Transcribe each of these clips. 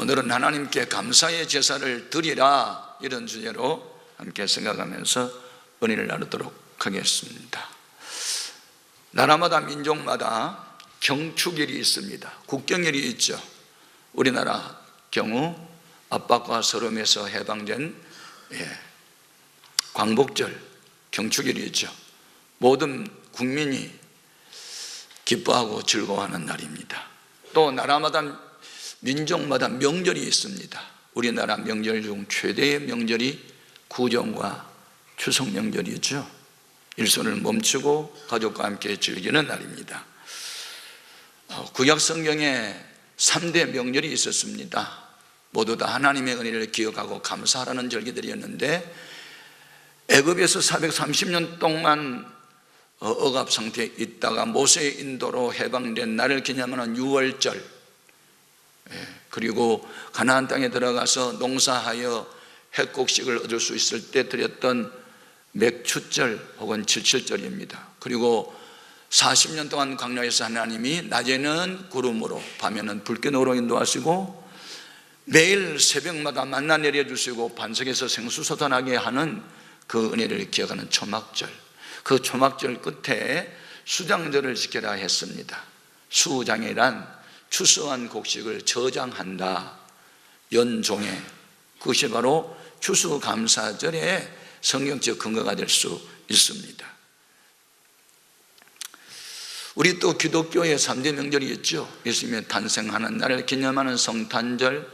오늘은 하나님께 감사의 제사를 드리라, 이런 주제로 함께 생각하면서 은혜를 나누도록 하겠습니다. 나라마다 민족마다 경축일이 있습니다. 국경일이 있죠. 우리나라 경우 압박과 서름에서 해방된 광복절 경축일이 있죠. 모든 국민이 기뻐하고 즐거워하는 날입니다. 또 나라마다 민족마다 명절이 있습니다. 우리나라 명절 중 최대의 명절이 구정과 추석 명절이죠. 일손을 멈추고 가족과 함께 즐기는 날입니다. 구약 성경에 3대 명절이 있었습니다. 모두 다 하나님의 은혜를 기억하고 감사하라는 절기들이었는데, 애굽에서 430년 동안 억압 상태에 있다가 모세의 인도로 해방된 날을 기념하는 유월절, 그리고 가나안 땅에 들어가서 농사하여 핵곡식을 얻을 수 있을 때 드렸던 맥추절 혹은 칠칠절입니다. 그리고 40년 동안 광야에서 하나님이 낮에는 구름으로 밤에는 불기둥으로 인도하시고 매일 새벽마다 만나 내려주시고 반석에서 생수 솟아나게 하는 그 은혜를 기억하는 초막절, 그 초막절 끝에 수장절을 지켜라 했습니다. 수장이란 추수한 곡식을 저장한다, 연종에. 그것이 바로 추수감사절의 성경적 근거가 될 수 있습니다. 우리 또 기독교의 3대 명절이 있죠. 예수님의 탄생하는 날을 기념하는 성탄절,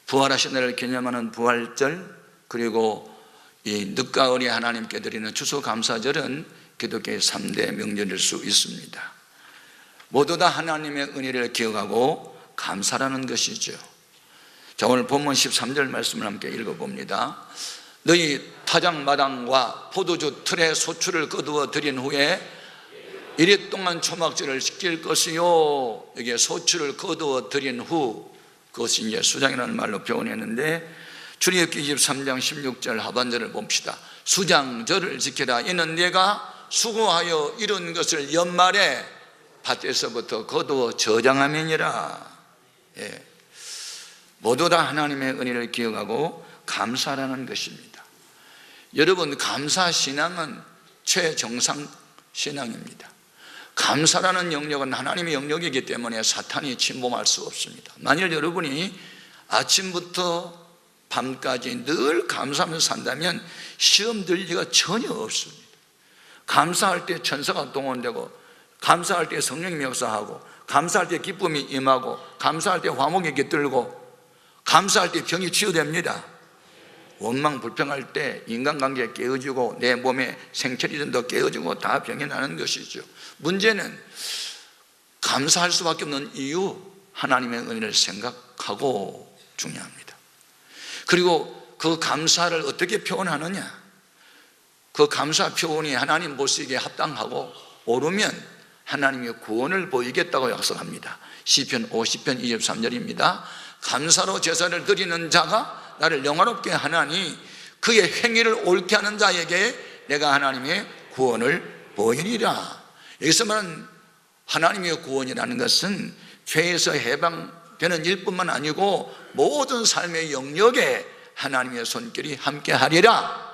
부활하신 날을 기념하는 부활절, 그리고 이 늦가을에 하나님께 드리는 추수감사절은 기독교의 3대 명절일 수 있습니다. 모두 다 하나님의 은혜를 기억하고 감사라는 것이죠. 자, 오늘 본문 13절 말씀을 함께 읽어봅니다. 너희 타작마당과 포도주 틀에 소출을 거두어 드린 후에 이리 동안 초막절을 지킬 것이요. 여기에 소출을 거두어 드린 후, 그것이 이제 수장이라는 말로 표현했는데, 출애굽기 23장 16절 하반절을 봅시다. 수장절을 지키라. 이는 내가 수고하여 이룬 것을 연말에 밭에서부터 거두어 저장함이니라. 모두 다 하나님의 은혜를 기억하고 감사라는 것입니다. 여러분, 감사신앙은 최정상 신앙입니다. 감사라는 영역은 하나님의 영역이기 때문에 사탄이 침범할 수 없습니다. 만일 여러분이 아침부터 밤까지 늘 감사하면서 산다면 시험 들 리가 전혀 없습니다. 감사할 때 천사가 동원되고, 감사할 때 성령이 역사하고, 감사할 때 기쁨이 임하고, 감사할 때 화목이 깃들고, 감사할 때 병이 치유됩니다. 원망 불평할 때 인간관계가 깨어지고 내 몸에 생체리듬도 깨어지고 다 병이 나는 것이죠. 문제는 감사할 수밖에 없는 이유, 하나님의 은혜를 생각하고 중요합니다. 그리고 그 감사를 어떻게 표현하느냐, 그 감사 표현이 하나님 보시기에 합당하고 옳으면 하나님의 구원을 보이겠다고 약속합니다. 시편 50편 23절입니다. 감사로 제사를 드리는 자가 나를 영화롭게 하나니 그의 행위를 옳게 하는 자에게 내가 하나님의 구원을 보이리라. 여기서 말하는 하나님의 구원이라는 것은 죄에서 해방되는 일뿐만 아니고 모든 삶의 영역에 하나님의 손길이 함께하리라.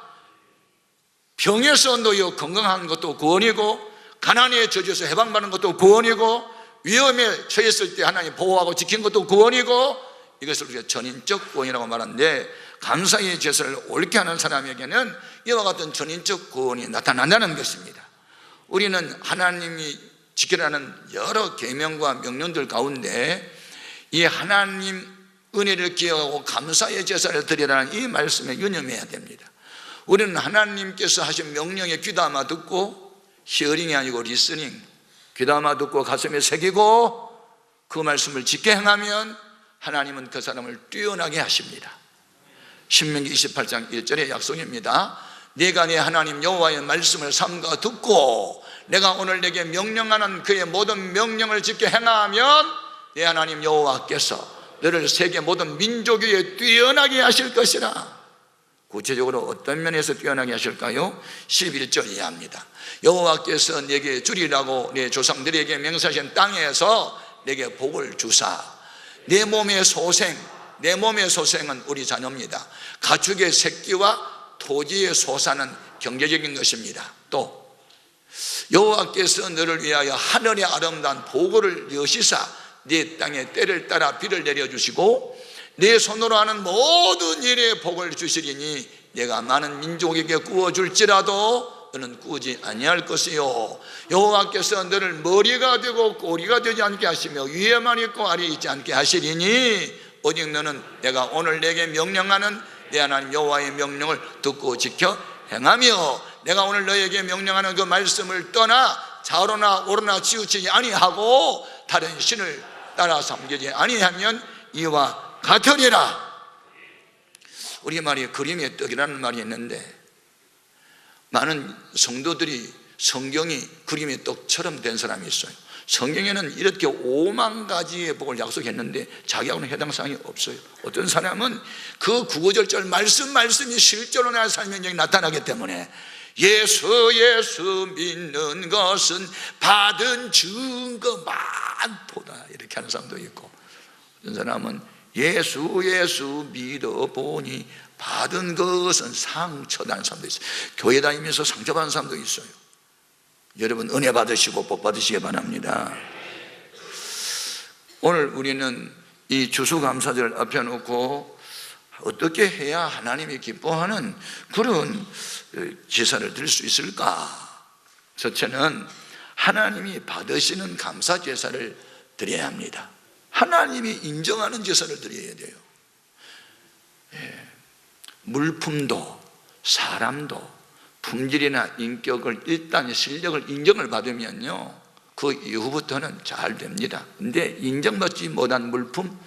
병에서 놓여 건강한 것도 구원이고, 가난의 저주에서 해방받는 것도 구원이고, 위험에 처했을 때 하나님 보호하고 지킨 것도 구원이고, 이것을 우리가 전인적 구원이라고 말하는데, 감사의 제사를 옳게 하는 사람에게는 이와 같은 전인적 구원이 나타난다는 것입니다. 우리는 하나님이 지키라는 여러 계명과 명령들 가운데 이 하나님 은혜를 기억하고 감사의 제사를 드리라는 이 말씀에 유념해야 됩니다. 우리는 하나님께서 하신 명령에 귀담아 듣고, 히어링이 아니고 리스닝, 귀담아 듣고 가슴에 새기고 그 말씀을 지켜 행하면 하나님은 그 사람을 뛰어나게 하십니다. 신명기 28장 1절의 약속입니다. 네가 네 하나님 여호와의 말씀을 삼가 듣고 내가 오늘 내게 명령하는 그의 모든 명령을 지켜 행하면 네 하나님 여호와께서 너를 세계 모든 민족 위에 뛰어나게 하실 것이라. 구체적으로 어떤 면에서 뛰어나게 하실까요? 11절 이해합니다. 여호와께서 내게 주리라고 내 조상들에게 맹세하신 땅에서 내게 복을 주사 내 몸의 소생 내 몸의 소생은 우리 자녀입니다. 가축의 새끼와 토지의 소사는 경제적인 것입니다. 또 여호와께서 너를 위하여 하늘의 아름다운 보고를 여시사 네 땅에 때를 따라 비를 내려주시고 네 손으로 하는 모든 일에 복을 주시리니 내가 많은 민족에게 구워줄지라도 너는 구우지 아니할 것이요 여호와께서 너를 머리가 되고 꼬리가 되지 않게 하시며 위에만 있고 아래에 있지 않게 하시리니 오직 너는 내가 오늘 내게 명령하는 내 하나님 여호와의 명령을 듣고 지켜 행하며 내가 오늘 너에게 명령하는 그 말씀을 떠나 좌우로나 오로나 치우치지 아니하고 다른 신을 따라 섬기지 아니하면 이와 같으리라. 우리말이 그림의 떡이라는 말이 있는데 많은 성도들이 성경이 그림의 떡처럼 된 사람이 있어요. 성경에는 이렇게 5만 가지의 복을 약속했는데 자기하고는 해당 사항이 없어요. 어떤 사람은 그 구구절절 말씀이 실제로 내 삶에 나타나기 때문에 예수 믿는 것은 받은 증거만 보다 이렇게 하는 사람도 있고, 어떤 사람은 예수 믿어보니 받은 것은 상처다는 사람도 있어요. 교회 다니면서 상처받은 사람도 있어요. 여러분 은혜 받으시고 복 받으시기 바랍니다. 오늘 우리는 이 추수감사절을 앞에 놓고 어떻게 해야 하나님이 기뻐하는 그런 제사를 드릴 수 있을까? 첫째는 하나님이 받으시는 감사 제사를 드려야 합니다. 하나님이 인정하는 제사를 드려야 돼요. 물품도 사람도 품질이나 인격을 일단 실력을 인정을 받으면요 그 이후부터는 잘 됩니다. 근데 인정받지 못한 물품,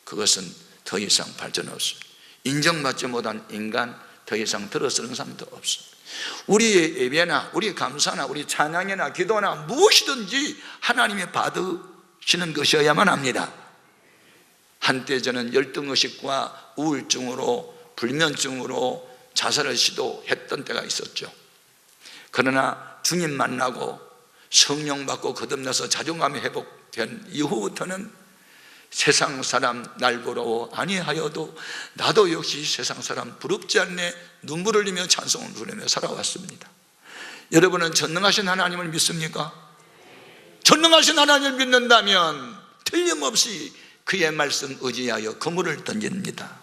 그것은 더 이상 발전 없습니다. 인정받지 못한 인간, 더 이상 들어서는 사람도 없습니다. 우리의 예배나 우리 감사나 우리 찬양이나 기도나 무엇이든지 하나님이 받으시는 것이어야만 합니다. 한때 저는 열등의식과 우울증으로 불면증으로 자살을 시도했던 때가 있었죠. 그러나 주님 만나고 성령 받고 거듭나서 자존감이 회복된 이후부터는 세상 사람 날 부러워 아니하여도 나도 역시 세상 사람 부럽지 않네 눈물을 흘리며 찬송을 부르며 살아왔습니다. 여러분은 전능하신 하나님을 믿습니까? 전능하신 하나님을 믿는다면 틀림없이 그의 말씀 의지하여 그물을 던집니다.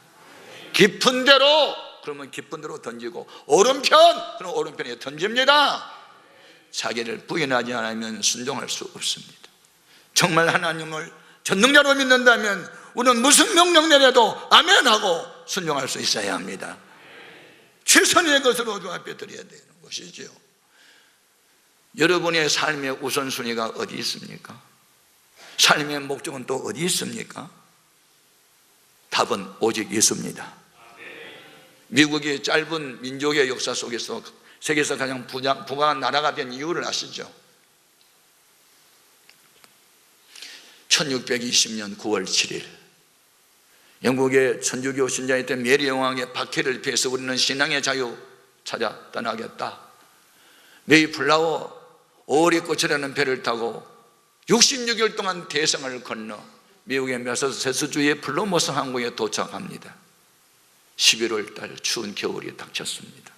깊은 데로 그러면 깊은 데로 던지고 오른편 그럼 오른편에 던집니다. 자기를 부인하지 않으면 순종할 수 없습니다. 정말 하나님을 전능자로 믿는다면 우리는 무슨 명령 내려도 아멘하고 순종할 수 있어야 합니다. 최선의 것으로 주 앞에 드려야 되는 것이죠. 여러분의 삶의 우선순위가 어디 있습니까? 삶의 목적은 또 어디 있습니까? 답은 오직 예수입니다. 미국이 짧은 민족의 역사 속에서 세계에서 가장 부강한 나라가 된 이유를 아시죠? 1620년 9월 7일 영국의 천주교 신자였던 메리 여왕의 박해를 피해서 우리는 신앙의 자유 찾아 떠나겠다. 메이플라워 오리꽃이라는 배를 타고 66일 동안 대서를 건너 미국의 매사추세츠주의 플로머스 항구에 도착합니다. 11월 달 추운 겨울이 닥쳤습니다.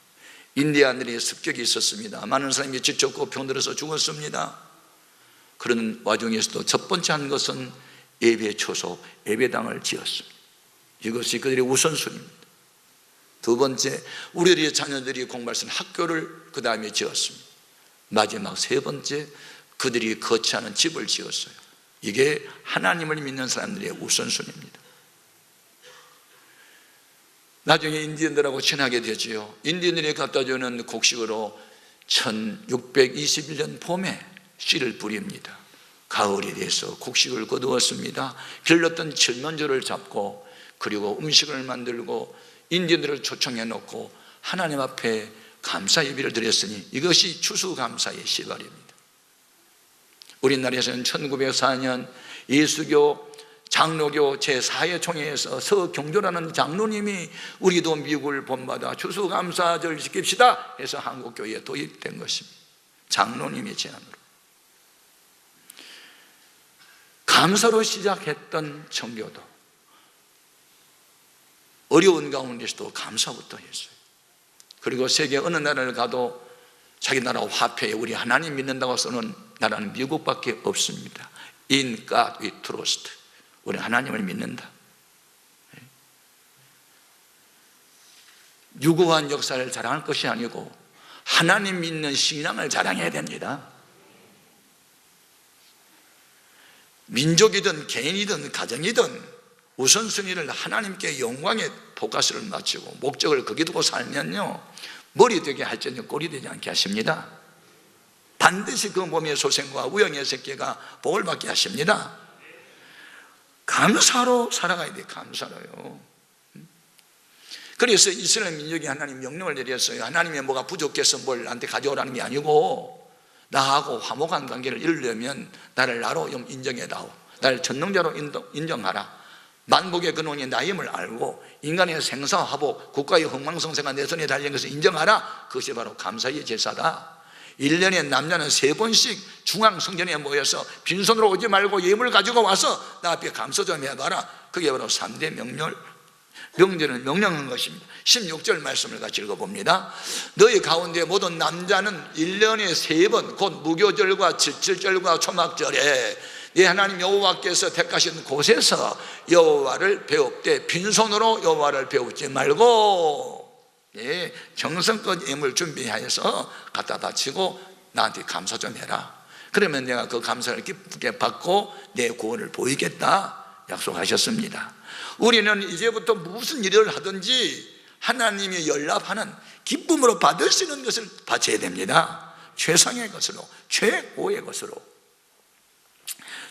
인디안들의 습격이 있었습니다. 많은 사람이 지쳤고 병들어서 죽었습니다. 그런 와중에서도 첫 번째 한 것은 예배 초소, 예배당을 지었습니다. 이것이 그들의 우선순위입니다. 두 번째, 우리들의 자녀들이 공부할 수 있는 학교를 그 다음에 지었습니다. 마지막 세 번째, 그들이 거처하는 집을 지었어요. 이게 하나님을 믿는 사람들의 우선순위입니다. 나중에 인디언들하고 친하게 되지요. 인디언들이 갖다 주는 곡식으로 1621년 봄에 씨를 뿌립니다. 가을이 돼서 곡식을 거두었습니다. 길렀던 칠면조를 잡고 그리고 음식을 만들고 인디언들을 초청해 놓고 하나님 앞에 감사 예배를 드렸으니 이것이 추수감사의 시발입니다. 우리나라에서는 1904년 예수교 장로교 제4회 총회에서 서경조라는 장로님이 우리도 미국을 본받아 추수감사절 지킵시다 해서 한국교회에 도입된 것입니다. 장로님의 제안으로 감사로 시작했던 청교도 어려운 가운데서도 감사부터 했어요. 그리고 세계 어느 나라를 가도 자기 나라 화폐에 우리 하나님 믿는다고 쓰는 나라는 미국밖에 없습니다. In God we trust. 우리 하나님을 믿는다. 유구한 역사를 자랑할 것이 아니고 하나님 믿는 신앙을 자랑해야 됩니다. 민족이든 개인이든 가정이든 우선순위를 하나님께 영광의 포커스를 맞추고 목적을 거기 두고 살면요, 머리 되게 할지언정 꼴이 되지 않게 하십니다. 반드시 그 몸의 소생과 우영의 새끼가 복을 받게 하십니다. 감사로 살아가야 돼요. 감사로요. 그래서 이스라엘 민족이 하나님 명령을 내렸어요. 하나님의 뭐가 부족해서 뭘 나한테 가져오라는 게 아니고, 나하고 화목한 관계를 이루려면 나를 나로 인정해다오. 나를 전능자로 인정하라. 만복의 근원이 나임을 알고 인간의 생사화복, 국가의 흥망성쇠가 내 손에 달린 것을 인정하라. 그것이 바로 감사의 제사다. 1년에 남자는 3번씩 중앙성전에 모여서 빈손으로 오지 말고 예물 가지고 와서 나 앞에 감사 좀 해봐라. 그게 바로 3대 명절을 명령한 것입니다. 16절 말씀을 같이 읽어봅니다. 너희 가운데 모든 남자는 1년에 3번 곧 무교절과 칠칠절과 초막절에 네 하나님 여호와께서 택하신 곳에서 여호와를 배웁되 빈손으로 여호와를 배우지 말고 정성껏 예물 준비하여서 갖다 바치고 나한테 감사 좀 해라. 그러면 내가 그 감사를 기쁘게 받고 내 구원을 보이겠다 약속하셨습니다. 우리는 이제부터 무슨 일을 하든지 하나님이 연락하는 기쁨으로 받을 수 있는 것을 바쳐야 됩니다. 최상의 것으로, 최고의 것으로.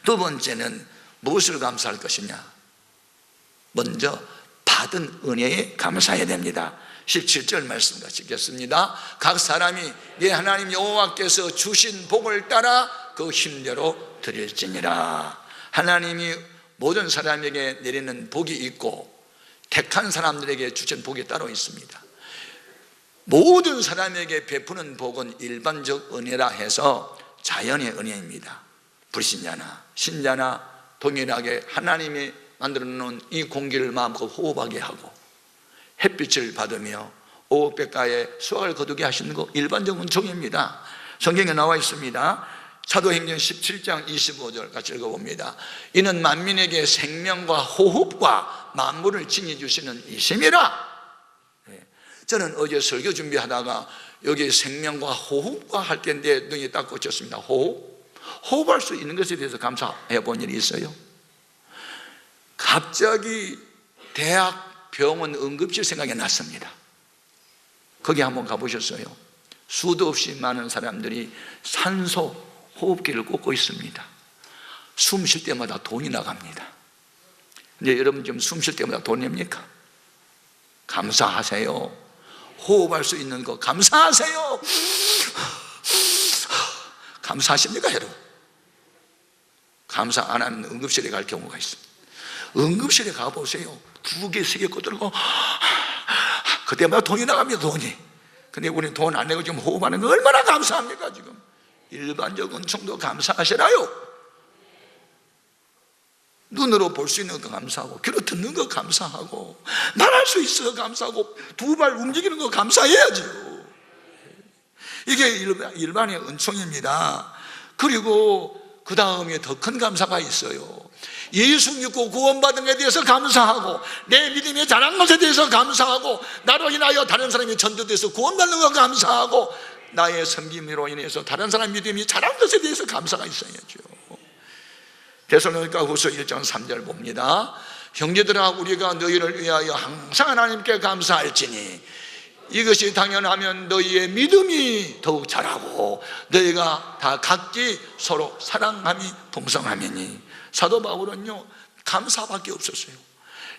두 번째는 무엇을 감사할 것이냐? 먼저 받은 은혜에 감사해야 됩니다. 17절 말씀 같이 읽겠습니다. 각 사람이 네 하나님 여호와께서 주신 복을 따라 그 힘대로 드릴지니라. 하나님이 모든 사람에게 내리는 복이 있고 택한 사람들에게 주신 복이 따로 있습니다. 모든 사람에게 베푸는 복은 일반적 은혜라 해서 자연의 은혜입니다. 불신자나 신자나 동일하게 하나님이 만들어 놓은 이 공기를 마음껏 호흡하게 하고 햇빛을 받으며 오백가에 수확을 거두게 하시는 거 일반적 은총입니다. 성경에 나와 있습니다. 사도행전 17장 25절 같이 읽어봅니다. 이는 만민에게 생명과 호흡과 만물을 지니주시는 이심이라. 저는 어제 설교 준비하다가 여기 생명과 호흡과 할 텐데 눈이 딱 꽂혔습니다. 호흡할 수 있는 것에 대해서 감사해 본 일이 있어요. 갑자기 대학 병원 응급실 생각이 났습니다. 거기 한번 가보셨어요? 수도 없이 많은 사람들이 산소 호흡기를 꽂고 있습니다. 숨 쉴 때마다 돈이 나갑니다. 근데 여러분 지금 숨 쉴 때마다 돈 냅니까? 감사하세요. 호흡할 수 있는 거 감사하세요. 감사하십니까 여러분? 감사 안 하는 응급실에 갈 경우가 있습니다. 응급실에 가보세요. 2개, 3개 꽂들고 그때마다 돈이 나갑니다. 돈이. 근데 우리는 돈 안 내고 지금 호흡하는 거 얼마나 감사합니까 지금? 일반적 은총도 감사하시라요. 눈으로 볼 수 있는 거 감사하고 귀로 듣는 거 감사하고 말할 수 있어 감사하고 2발 움직이는 거 감사해야죠. 이게 일반의 은총입니다. 그리고 그 다음에 더 큰 감사가 있어요. 예수 믿고 구원받은 것에 대해서 감사하고 내 믿음이 자란 것에 대해서 감사하고 나로 인하여 다른 사람이 전도돼서 구원받는 것 감사하고 나의 섬김으로 인해서 다른 사람 믿음이 자란 것에 대해서 감사가 있어야죠. 데살로니가후서 1장 3절 봅니다. 형제들아 우리가 너희를 위하여 항상 하나님께 감사할지니 이것이 당연하면 너희의 믿음이 더욱 자라고 너희가 다 각기 서로 사랑함이 풍성하매니. 사도 바울은요 감사밖에 없었어요.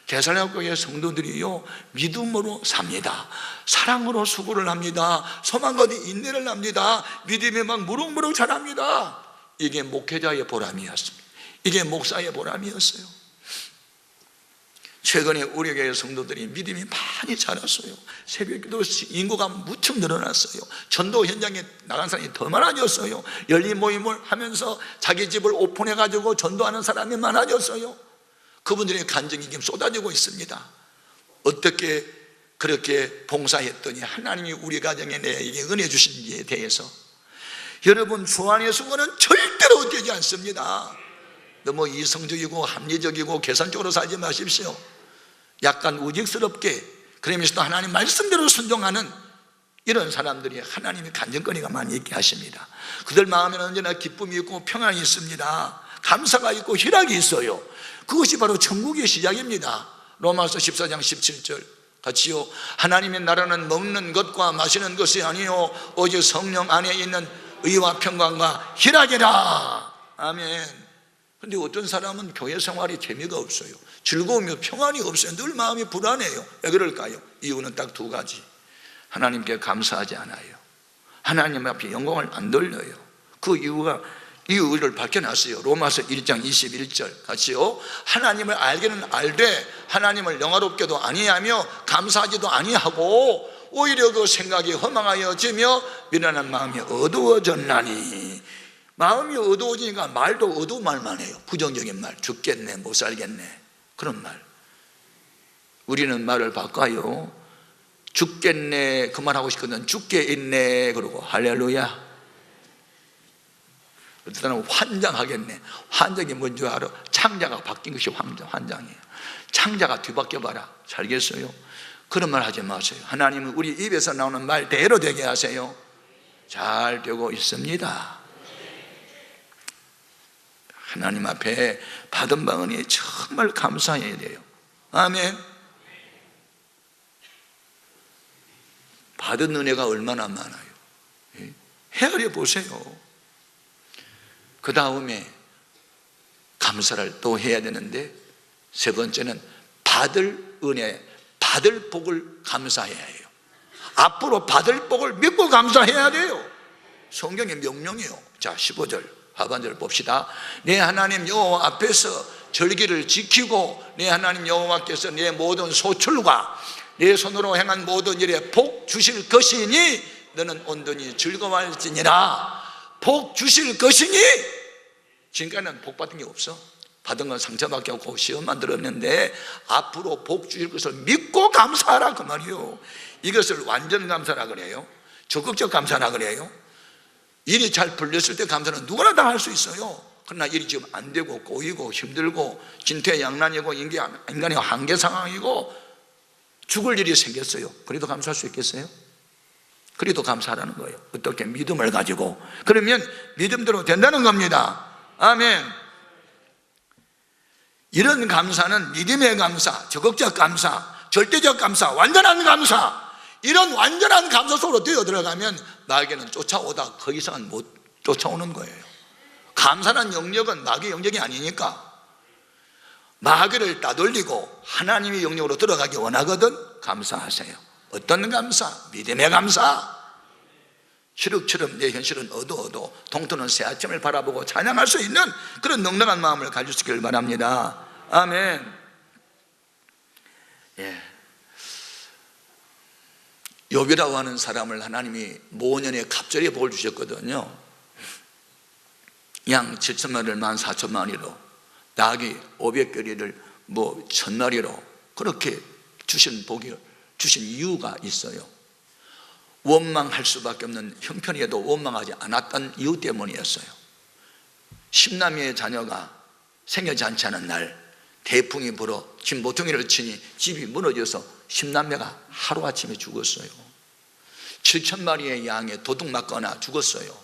데살로니가 교회 성도들이요 믿음으로 삽니다. 사랑으로 수고를 합니다. 소망과 인내를 합니다. 믿음이 막 무럭무럭 자랍니다. 이게 목회자의 보람이었습니다. 이게 목사의 보람이었어요. 최근에 우리 교회 성도들이 믿음이 많이 자랐어요. 새벽기도 인구가 무척 늘어났어요. 전도 현장에 나간 사람이 더 많아졌어요. 열린 모임을 하면서 자기 집을 오픈해가지고 전도하는 사람이 많아졌어요. 그분들의 간증이 지금 쏟아지고 있습니다. 어떻게 그렇게 봉사했더니 하나님이 우리 가정에 내게 은혜 주신지에 대해서 여러분, 주 안에서 그는 절대로 되지 않습니다. 너무 이성적이고 합리적이고 계산적으로 살지 마십시오. 약간 우직스럽게 그러면서도 하나님 말씀대로 순종하는 이런 사람들이 하나님이 간증거리가 많이 있게 하십니다. 그들 마음에는 언제나 기쁨이 있고 평안이 있습니다. 감사가 있고 희락이 있어요. 그것이 바로 천국의 시작입니다. 로마서 14장 17절 같이요. 하나님의 나라는 먹는 것과 마시는 것이 아니요 오직 성령 안에 있는 의와 평강과 희락이라. 아멘. 근데 어떤 사람은 교회 생활이 재미가 없어요. 즐거움이 평안이 없어요. 늘 마음이 불안해요. 왜 그럴까요? 이유는 딱 두 가지. 하나님께 감사하지 않아요. 하나님 앞에 영광을 안 돌려요. 그 이유를 밝혀놨어요. 로마서 1장 21절 같이요. 하나님을 알기는 알되 하나님을 영화롭게도 아니하며 감사하지도 아니하고 오히려 그 생각이 허망하여지며 미련한 마음이 어두워졌나니. 마음이 어두워지니까 말도 어두운 말만 해요. 부정적인 말, 죽겠네, 못 살겠네, 그런 말. 우리는 말을 바꿔요. 죽겠네 그 말 하고 싶거든. 죽게 있네 그러고 할렐루야. 어떤 사람은 환장하겠네. 환장이 뭔지 알아? 창자가 바뀐 것이 환장이에요. 창자가 뒤바뀌어 봐라. 살겠어요? 그런 말 하지 마세요. 하나님은 우리 입에서 나오는 말대로 되게 하세요. 잘 되고 있습니다. 하나님 앞에 받은 바은혜 정말 감사해야 돼요. 아멘. 받은 은혜가 얼마나 많아요. 헤아려 보세요. 그 다음에 감사를 또 해야 되는데, 세 번째는 받을 은혜, 받을 복을 감사해야 해요. 앞으로 받을 복을 믿고 감사해야 돼요. 성경의 명령이에요. 자, 15절 하반절 봅시다. 내 하나님 여호와 앞에서 절기를 지키고 내 하나님 여호와께서 내 모든 소출과 내 손으로 행한 모든 일에 복 주실 것이니 너는 온전히 즐거워할지니라. 복 주실 것이니. 지금까지는 복 받은 게 없어. 받은 건 상처밖에 없고 시험만 들었는데 앞으로 복 주실 것을 믿고 감사하라 그 말이요. 이것을 완전 감사라 그래요. 적극적 감사라 그래요. 일이 잘 풀렸을 때 감사는 누구나 다 할 수 있어요. 그러나 일이 지금 안 되고 꼬이고 힘들고 진퇴양난이고 인간의 한계 상황이고 죽을 일이 생겼어요. 그래도 감사할 수 있겠어요? 그래도 감사하라는 거예요. 어떻게? 믿음을 가지고. 그러면 믿음대로 된다는 겁니다. 아멘. 이런 감사는 믿음의 감사, 적극적 감사, 절대적 감사, 완전한 감사, 이런 완전한 감사 속으로 뛰어 들어가면 마귀는 쫓아오다 그 이상은 못 쫓아오는 거예요. 감사는 영역은 마귀의 영역이 아니니까. 마귀를 따돌리고 하나님의 영역으로 들어가기 원하거든 감사하세요. 어떤 감사? 믿음의 감사. 시륵처럼 내 현실은 어두워도 동토는 새 아침을 바라보고 찬양할 수 있는 그런 넉넉한 마음을 가지시길 바랍니다. 아멘. 예. 욥이라고 하는 사람을 하나님이 모년에 갑절에 복을 주셨거든요. 양 7천마리를 14,000마리로, 닭이 500개리를 1,000마리로 그렇게 주신 이유가 있어요. 원망할 수밖에 없는 형편에도 원망하지 않았던 이유 때문이었어요. 10남매의 자녀가 생겨지 않지 않은 날 대풍이 불어 집 모퉁이를 치니 집이 무너져서 10남매가 하루아침에 죽었어요. 7,000마리의 양에 도둑 맞거나 죽었어요.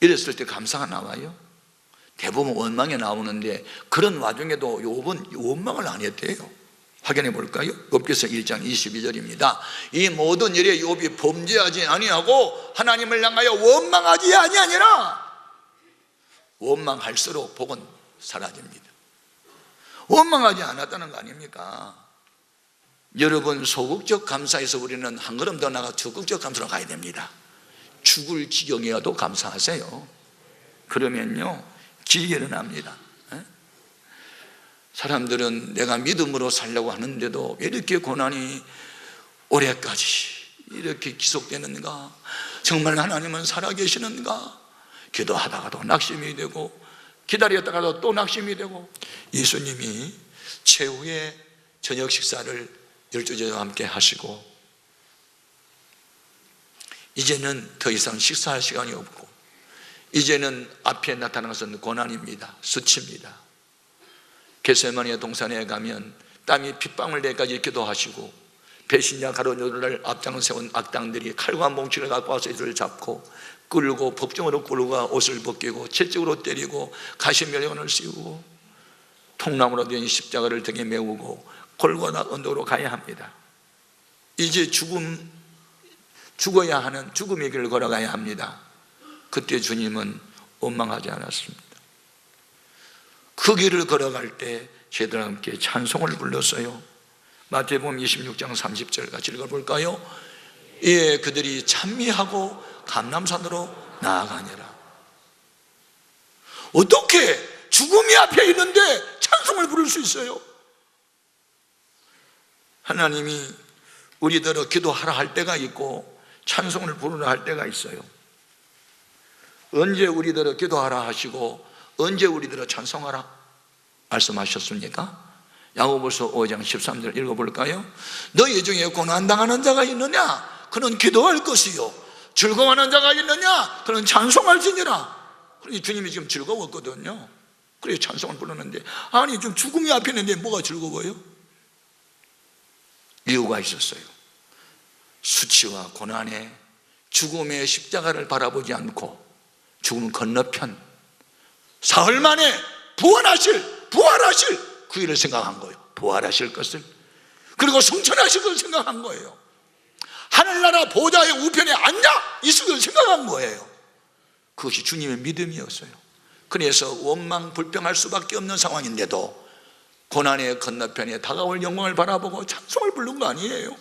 이랬을 때 감사가 나와요? 대부분 원망이 나오는데 그런 와중에도 욥은 원망을 안 했대요. 확인해 볼까요? 욥기서 1장 22절입니다. 이 모든 일에 욥이 범죄하지 아니하고 하나님을 향하여 원망하지 아니하니라. 원망할수록 복은 사라집니다. 원망하지 않았다는 거 아닙니까? 여러분, 소극적 감사에서 우리는 한 걸음 더 나가 적극적 감사로 가야 됩니다. 죽을 지경이라도 감사하세요. 그러면요 길이 일어납니다. 사람들은 내가 믿음으로 살려고 하는데도 왜 이렇게 고난이 올해까지 이렇게 지속되는가? 정말 하나님은 살아계시는가? 기도하다가도 낙심이 되고 기다렸다가도 또 낙심이 되고. 예수님이 최후의 저녁 식사를 12제자와 함께 하시고 이제는 더 이상 식사할 시간이 없고 이제는 앞에 나타난 것은 고난입니다. 수치입니다. 겟세마네 동산에 가면 땀이 핏방울 때까지 기도하시고 배신자 가룟유다를 앞장을 세운 악당들이 칼과 몽치를 갖고 와서 이들을 잡고 끌고 법정으로 끌고 옷을 벗기고 채찍으로 때리고 가시면류관을 씌우고 통나무로 된 십자가를 등에 메우고 골고다 언덕으로 가야 합니다. 이제 죽어야 하는 죽음의 길을 걸어가야 합니다. 그때 주님은 원망하지 않았습니다. 그 길을 걸어갈 때 제들과 함께 찬송을 불렀어요. 마태복음 26장 30절 같이 읽어볼까요? 예, 그들이 찬미하고 감람산으로 나아가니라. 어떻게 죽음이 앞에 있는데 찬송을 부를 수 있어요? 하나님이 우리들을 기도하라 할 때가 있고 찬송을 부르라 할 때가 있어요. 언제 우리들을 기도하라 하시고 언제 우리들을 찬송하라 말씀하셨습니까? 야고보서 5장 13절 읽어볼까요? 너희 중에 고난당하는 자가 있느냐? 그는 기도할 것이요 즐거워하는 자가 있느냐? 그는 찬송할지니라. 주님이 지금 즐거웠거든요. 그래서 찬송을 부르는데 아니 좀 죽음이 앞에 있는데 뭐가 즐거워요? 이유가 있었어요. 수치와 고난에 죽음의 십자가를 바라보지 않고 죽음 건너편 사흘 만에 부활하실 그 일을 생각한 거예요. 부활하실 것을, 그리고 성천하실 것을 생각한 거예요. 하늘나라 보좌의 우편에 앉아 있을 것을 생각한 거예요. 그것이 주님의 믿음이었어요. 그래서 원망 불평할 수밖에 없는 상황인데도 고난의 건너편에 다가올 영광을 바라보고 찬송을 부른 거 아니에요?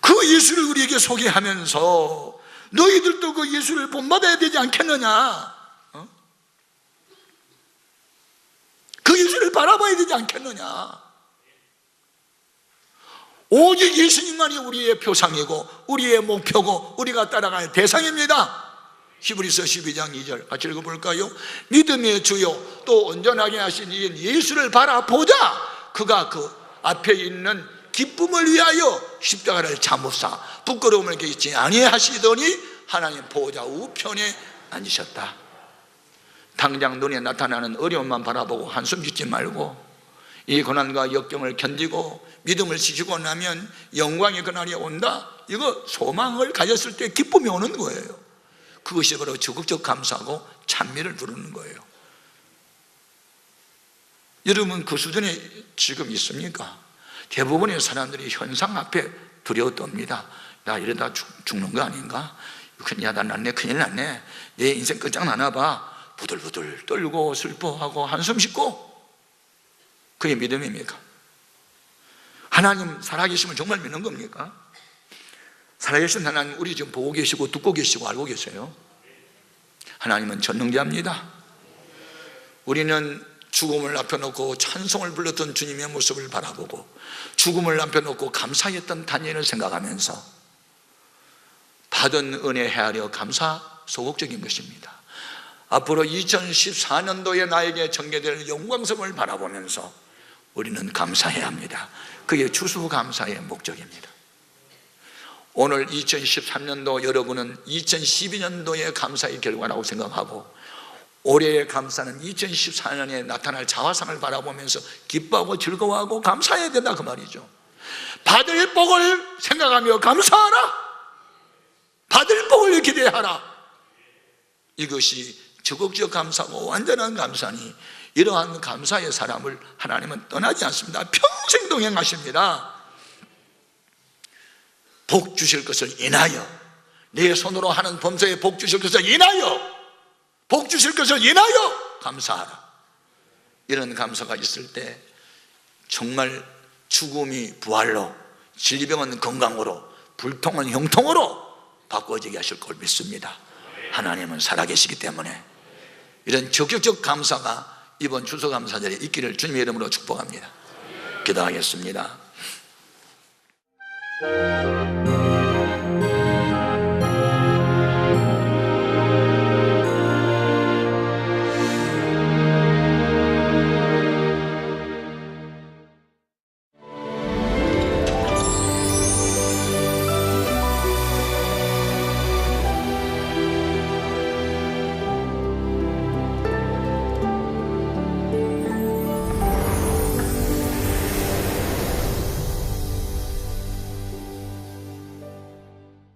그 예수를 우리에게 소개하면서 너희들도 그 예수를 본받아야 되지 않겠느냐? 그 예수를 바라봐야 되지 않겠느냐? 오직 예수님만이 우리의 표상이고 우리의 목표고 우리가 따라가는 대상입니다. 히브리서 12장 2절 같이 읽어볼까요? 믿음의 주요 또 온전하게 하신 이 예수를 바라보자. 그가 그 앞에 있는 기쁨을 위하여 십자가를 참으사 부끄러움을 겪지 아니하시더니 하나님 보좌 우편에 앉으셨다. 당장 눈에 나타나는 어려움만 바라보고 한숨 짓지 말고 이 고난과 역경을 견디고 믿음을 지키고 나면 영광의 그날이 온다. 이거 소망을 가졌을 때 기쁨이 오는 거예요. 그것이 바로 적극적 감사하고 찬미를 부르는 거예요. 여러분 그 수준에 지금 있습니까? 대부분의 사람들이 현상 앞에 두려워 떱니다. 나 이러다 죽는 거 아닌가? 야다 났네, 큰일 났네, 내 인생 끝장나나 봐. 부들부들 떨고 슬퍼하고 한숨 쉬고. 그게 믿음입니까? 하나님 살아계심을 정말 믿는 겁니까? 살아계신 하나님 우리 지금 보고 계시고 듣고 계시고 알고 계세요. 하나님은 전능자입니다. 우리는 죽음을 앞에 놓고 찬송을 불렀던 주님의 모습을 바라보고 죽음을 앞에 놓고 감사했던 다니엘을 생각하면서 받은 은혜 헤아려 감사 소극적인 것입니다. 앞으로 2014년도에 나에게 전개될 영광성을 바라보면서 우리는 감사해야 합니다. 그게 추수감사의 목적입니다. 오늘 2013년도 여러분은 2012년도의 감사의 결과라고 생각하고 올해의 감사는 2014년에 나타날 자화상을 바라보면서 기뻐하고 즐거워하고 감사해야 된다 그 말이죠. 받을 복을 생각하며 감사하라. 받을 복을 기대하라. 이것이 적극적 감사고 완전한 감사니 이러한 감사의 사람을 하나님은 떠나지 않습니다. 평생 동행하십니다. 복 주실 것을 인하여, 내 손으로 하는 범사에 복 주실 것을 인하여, 복 주실 것을 인하여 감사하라. 이런 감사가 있을 때 정말 죽음이 부활로, 질병은 건강으로, 불통은 형통으로 바꿔지게 하실 걸 믿습니다. 하나님은 살아계시기 때문에 이런 적극적 감사가 이번 추수감사절에 있기를 주님의 이름으로 축복합니다. 기도하겠습니다.